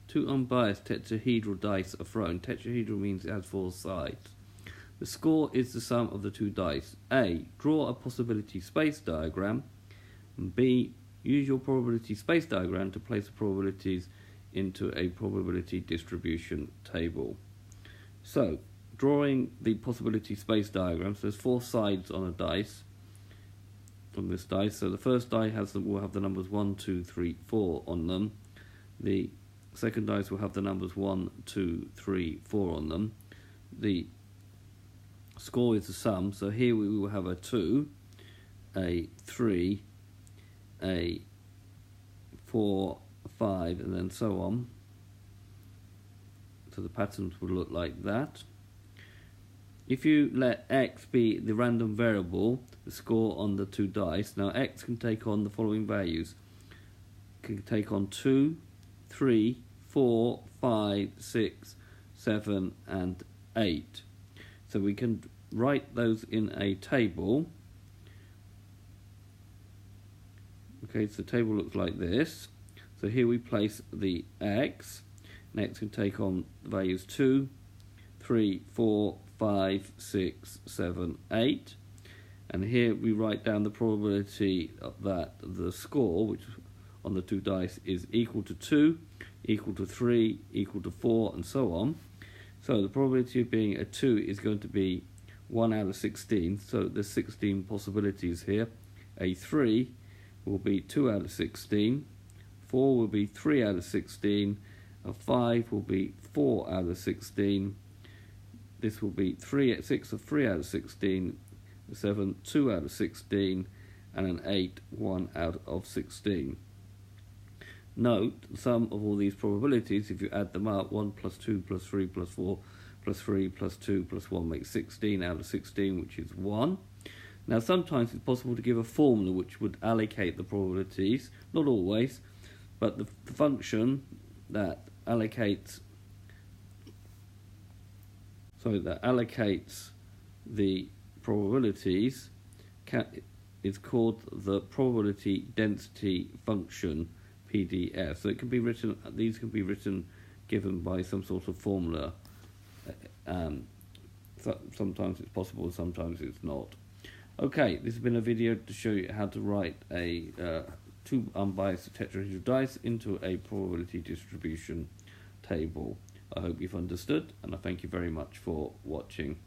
two unbiased tetrahedral dice are thrown. Tetrahedral means it has 4 sides. The score is the sum of the 2 dice. A. Draw a possibility space diagram. And B. Use your probability space diagram to place the probabilities into a probability distribution table. So, drawing the possibility space diagram, so there's 4 sides on a dice, on this dice. So the first die will have the numbers 1, 2, 3, 4 on them. The second dice will have the numbers 1, 2, 3, 4 on them. The score is the sum, so here we will have a 2, a 3, a 4, 5, and then so on. So the patterns would look like that. If you let x be the random variable, the score on the 2 dice, now x can take on the following values. It can take on 2, 3, 4, 5, 6, 7, and 8. So we can write those in a table. Okay, so the table looks like this. So here we place the x. Next can take on the values 2, 3, 4, 5, 6, 7, 8. And here we write down the probability that the score, which on the 2 dice, is equal to 2, equal to 3, equal to 4, and so on. So the probability of being a 2 is going to be 1 out of 16. So there's 16 possibilities here. A 3 will be 2 out of 16. 4 will be 3 out of 16. A 5 will be 4 out of 16. This will be 6 of 3 out of 16. 7, 2 out of 16. And an 8, 1 out of 16. Note, the sum of all these probabilities, if you add them up, 1 plus 2 plus 3 plus 4 plus 3 plus 2 plus 1 makes 16 out of 16, which is 1. Now, sometimes it's possible to give a formula which would allocate the probabilities, not always, but the function that allocates the probabilities is called the probability density function, PDF. So it can be written, these can be written given by some sort of formula. Sometimes it's possible, sometimes it's not. Okay, this has been a video to show you how to write a 2 unbiased tetrahedral dice into a probability distribution table. I hope you've understood, and I thank you very much for watching.